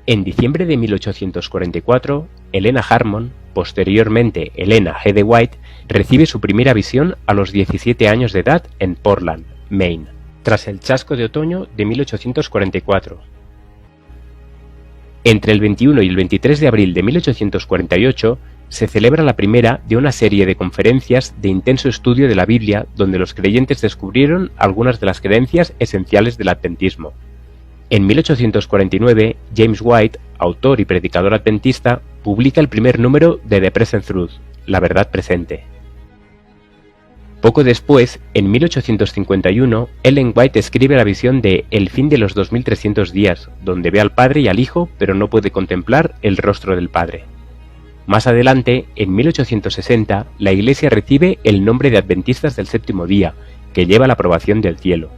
En diciembre de 1844, Helena Harmon, posteriormente Helena G. de White, recibe su primera visión a los 17 años de edad en Portland, Maine, tras el chasco de otoño de 1844. Entre el 21 y el 23 de abril de 1848 se celebra la primera de una serie de conferencias de intenso estudio de la Biblia donde los creyentes descubrieron algunas de las creencias esenciales del adventismo. En 1849, James White, autor y predicador adventista, publica el primer número de The Present Truth, La Verdad Presente. Poco después, en 1851, Ellen White escribe la visión de El fin de los 2300 días, donde ve al Padre y al Hijo, pero no puede contemplar el rostro del Padre. Más adelante, en 1860, la Iglesia recibe el nombre de Adventistas del Séptimo Día, que lleva la aprobación del cielo.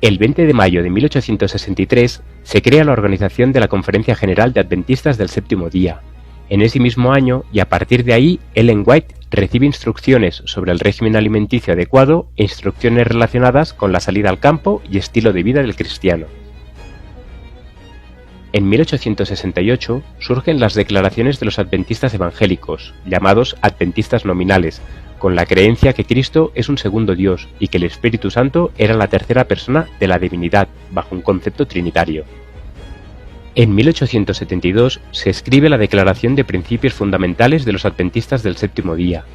El 20 de mayo de 1863 se crea la organización de la Conferencia General de Adventistas del Séptimo Día. En ese mismo año, y a partir de ahí, Ellen White recibe instrucciones sobre el régimen alimenticio adecuado e instrucciones relacionadas con la salida al campo y estilo de vida del cristiano. En 1868 surgen las declaraciones de los adventistas evangélicos, llamados adventistas nominales, con la creencia que Cristo es un segundo Dios y que el Espíritu Santo era la tercera persona de la divinidad, bajo un concepto trinitario. En 1872 se escribe la Declaración de Principios Fundamentales de los Adventistas del Séptimo Día.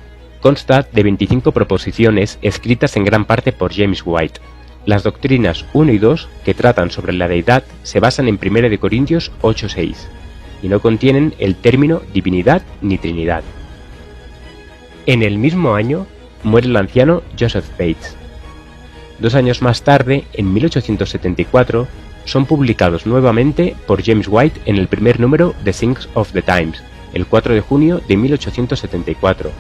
Consta de 25 proposiciones escritas en gran parte por James White. Las doctrinas 1 y 2, que tratan sobre la deidad, se basan en 1 de Corintios 8:6 y no contienen el término divinidad ni trinidad. En el mismo año muere el anciano Joseph Bates. 2 años más tarde, en 1874, son publicados nuevamente por James White en el primer número de Things of the Times, el 4 de junio de 1874,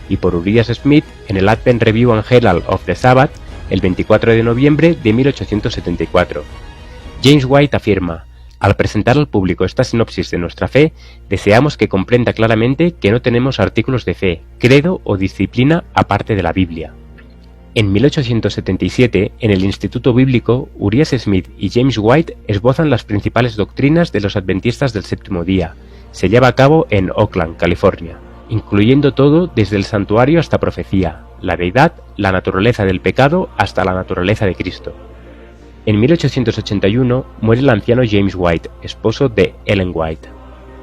y por Urias Smith en el Advent Review and Herald of the Sabbath, el 24 de noviembre de 1874. James White afirma: al presentar al público esta sinopsis de nuestra fe, deseamos que comprenda claramente que no tenemos artículos de fe, credo o disciplina aparte de la Biblia. En 1877, en el Instituto Bíblico, Urias Smith y James White esbozan las principales doctrinas de los Adventistas del Séptimo Día. Se lleva a cabo en Oakland, California, incluyendo todo desde el santuario hasta profecía, la deidad, la naturaleza del pecado hasta la naturaleza de Cristo. En 1881 muere el anciano James White, esposo de Ellen White.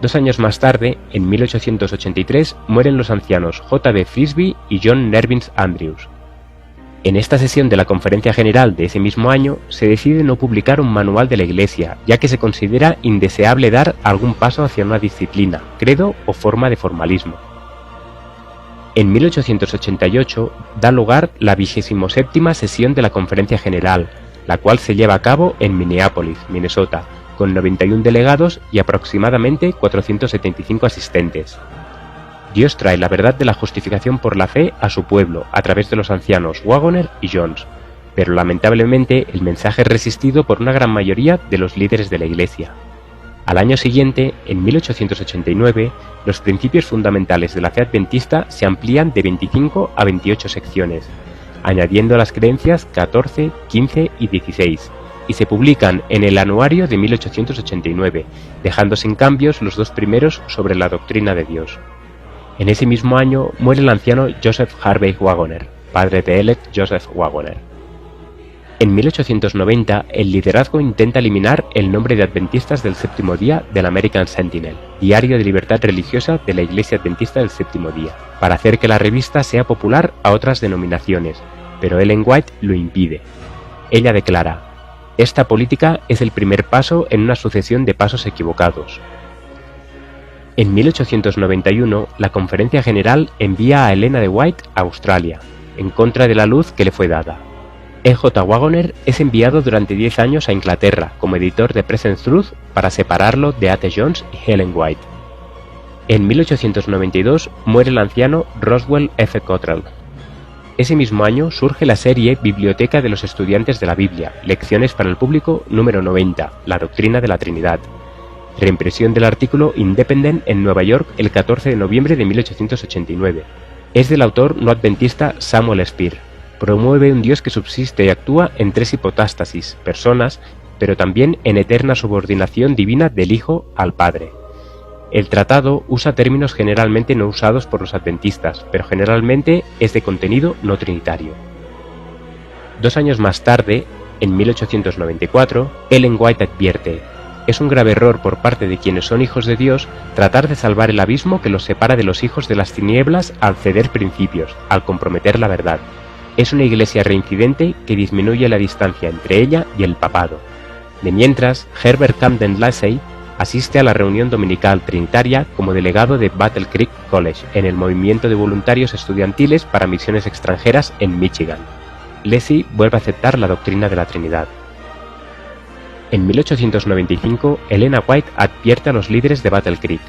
2 años más tarde, en 1883, mueren los ancianos J. D. Frisbee y John Nervins Andrews. En esta sesión de la Conferencia General de ese mismo año, se decide no publicar un manual de la Iglesia, ya que se considera indeseable dar algún paso hacia una disciplina, credo o forma de formalismo. En 1888 da lugar la 27ª sesión de la Conferencia General, la cual se lleva a cabo en Minneapolis, Minnesota, con 91 delegados y aproximadamente 475 asistentes. Dios trae la verdad de la justificación por la fe a su pueblo a través de los ancianos Wagoner y Jones, pero lamentablemente el mensaje es resistido por una gran mayoría de los líderes de la Iglesia. Al año siguiente, en 1889, los principios fundamentales de la fe adventista se amplían de 25 a 28 secciones, añadiendo las creencias 14, 15 y 16, y se publican en el anuario de 1889, dejando sin cambios los 2 primeros sobre la doctrina de Dios. En ese mismo año muere el anciano Joseph Harvey Wagoner, padre de Elect Joseph Wagoner. En 1890, el liderazgo intenta eliminar el nombre de Adventistas del Séptimo Día del American Sentinel, diario de libertad religiosa de la Iglesia Adventista del Séptimo Día, para hacer que la revista sea popular a otras denominaciones, pero Ellen White lo impide. Ella declara: esta política es el primer paso en una sucesión de pasos equivocados. En 1891, la Conferencia General envía a Helena de White a Australia, en contra de la luz que le fue dada. E.J. Wagoner es enviado durante 10 años a Inglaterra como editor de Present Truth para separarlo de A.T. Jones y Ellen White. En 1892 muere el anciano Roswell F. Cottrell. Ese mismo año surge la serie Biblioteca de los Estudiantes de la Biblia, Lecciones para el Público número 90, La Doctrina de la Trinidad. Reimpresión del artículo Independent en Nueva York el 14 de noviembre de 1889. Es del autor no adventista Samuel Speer. Promueve un Dios que subsiste y actúa en 3 hipotástasis, personas, pero también en eterna subordinación divina del Hijo al Padre. El tratado usa términos generalmente no usados por los adventistas, pero generalmente es de contenido no trinitario. 2 años más tarde, en 1894, Ellen White advierte: es un grave error por parte de quienes son hijos de Dios tratar de salvar el abismo que los separa de los hijos de las tinieblas al ceder principios, al comprometer la verdad. Es una iglesia reincidente que disminuye la distancia entre ella y el papado. De mientras, Herbert Camden Lassey asiste a la reunión dominical trinitaria como delegado de Battle Creek College en el movimiento de voluntarios estudiantiles para misiones extranjeras en Michigan. Lassey vuelve a aceptar la doctrina de la Trinidad. En 1895, Elena White advierte a los líderes de Battle Creek: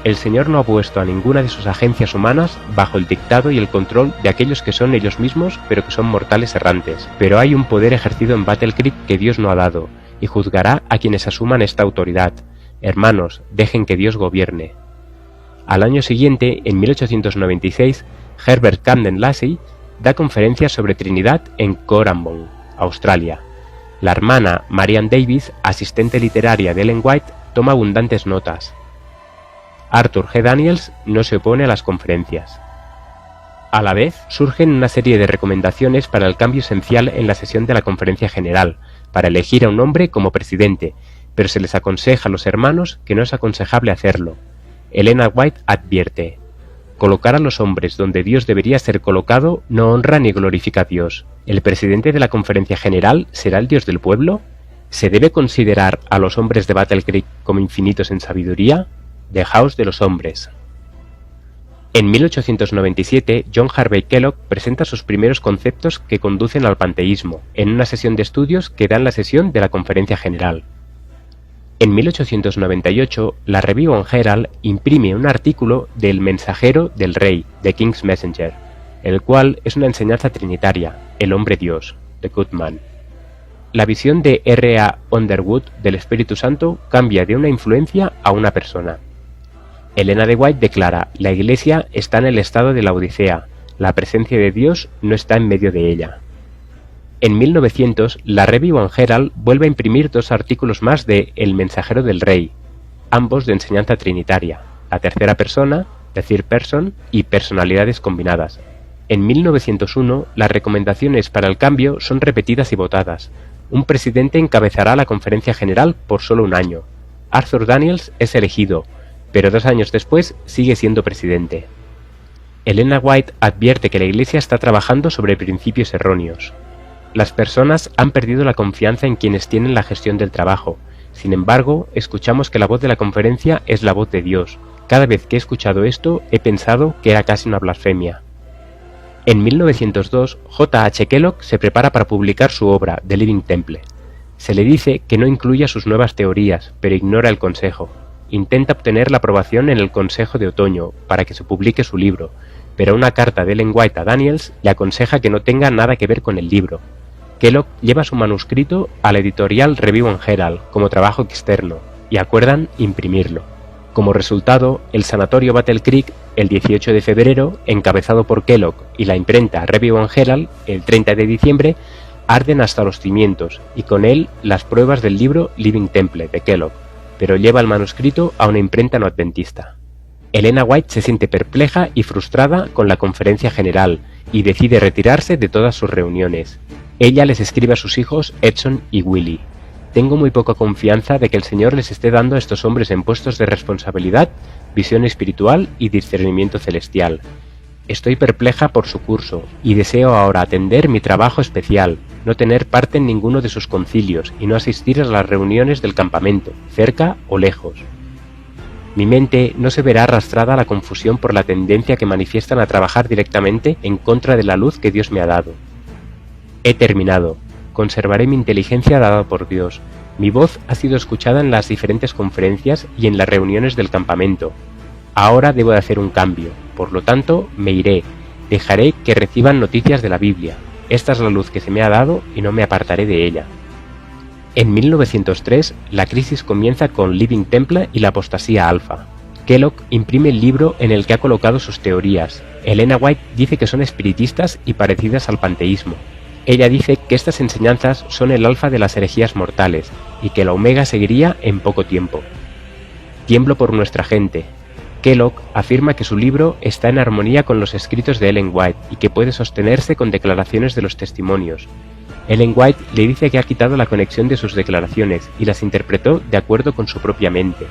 el Señor no ha puesto a ninguna de sus agencias humanas bajo el dictado y el control de aquellos que son ellos mismos, pero que son mortales errantes. Pero hay un poder ejercido en Battle Creek que Dios no ha dado, y juzgará a quienes asuman esta autoridad. Hermanos, dejen que Dios gobierne. Al año siguiente, en 1896, Herbert Camden Lassey da conferencias sobre Trinidad en Corambon, Australia. La hermana Marian Davis, asistente literaria de Ellen White, toma abundantes notas. Arthur G. Daniels no se opone a las conferencias. A la vez, surgen una serie de recomendaciones para el cambio esencial en la sesión de la Conferencia General, para elegir a un hombre como presidente, pero se les aconseja a los hermanos que no es aconsejable hacerlo. Elena White advierte: colocar a los hombres donde Dios debería ser colocado no honra ni glorifica a Dios. ¿El presidente de la Conferencia General será el Dios del pueblo? ¿Se debe considerar a los hombres de Battle Creek como infinitos en sabiduría? Dejaos de los hombres. En 1897, John Harvey Kellogg presenta sus primeros conceptos que conducen al panteísmo, en una sesión de estudios que da en la sesión de la Conferencia General. En 1898, la Review and Herald imprime un artículo del Mensajero del Rey, The King's Messenger, el cual es una enseñanza trinitaria, el hombre Dios, The Good Man. La visión de R. A. Underwood del Espíritu Santo cambia de una influencia a una persona. Elena de White declara: la Iglesia está en el estado de la Odisea, la presencia de Dios no está en medio de ella. En 1900, la Review and Herald vuelve a imprimir 2 artículos más de El Mensajero del Rey, ambos de enseñanza trinitaria, la tercera persona, the third person, y personalidades combinadas. En 1901, las recomendaciones para el cambio son repetidas y votadas. Un presidente encabezará la Conferencia General por solo un año. Arthur Daniels es elegido, pero 2 años después sigue siendo presidente. Elena White advierte que la Iglesia está trabajando sobre principios erróneos. Las personas han perdido la confianza en quienes tienen la gestión del trabajo. Sin embargo, escuchamos que la voz de la conferencia es la voz de Dios. Cada vez que he escuchado esto, he pensado que era casi una blasfemia. En 1902, J. H. Kellogg se prepara para publicar su obra, The Living Temple. Se le dice que no incluya sus nuevas teorías, pero ignora el consejo. Intenta obtener la aprobación en el Consejo de Otoño para que se publique su libro, pero una carta de Ellen White a Daniels le aconseja que no tenga nada que ver con el libro. Kellogg lleva su manuscrito a la editorial Review and Herald como trabajo externo y acuerdan imprimirlo. Como resultado, el sanatorio Battle Creek, el 18 de febrero, encabezado por Kellogg, y la imprenta Review and Herald, el 30 de diciembre, arden hasta los cimientos, y con él las pruebas del libro Living Temple de Kellogg, pero lleva el manuscrito a una imprenta no adventista. Elena White se siente perpleja y frustrada con la Conferencia General y decide retirarse de todas sus reuniones. Ella les escribe a sus hijos Edson y Willie: tengo muy poca confianza de que el Señor les esté dando a estos hombres en puestos de responsabilidad, visión espiritual y discernimiento celestial. Estoy perpleja por su curso y deseo ahora atender mi trabajo especial, no tener parte en ninguno de sus concilios y no asistir a las reuniones del campamento, cerca o lejos. Mi mente no se verá arrastrada a la confusión por la tendencia que manifiestan a trabajar directamente en contra de la luz que Dios me ha dado. He terminado. Conservaré mi inteligencia dada por Dios. Mi voz ha sido escuchada en las diferentes conferencias y en las reuniones del campamento. Ahora debo de hacer un cambio. Por lo tanto, me iré. Dejaré que reciban noticias de la Biblia. Esta es la luz que se me ha dado y no me apartaré de ella. En 1903, la crisis comienza con Living Temple y la apostasía alfa. Kellogg imprime el libro en el que ha colocado sus teorías. Elena White dice que son espiritistas y parecidas al panteísmo. Ella dice que estas enseñanzas son el alfa de las herejías mortales y que la omega seguiría en poco tiempo. Tiemblo por nuestra gente. Kellogg afirma que su libro está en armonía con los escritos de Ellen White y que puede sostenerse con declaraciones de los testimonios. Ellen White le dice que ha quitado la conexión de sus declaraciones y las interpretó de acuerdo con su propia mente,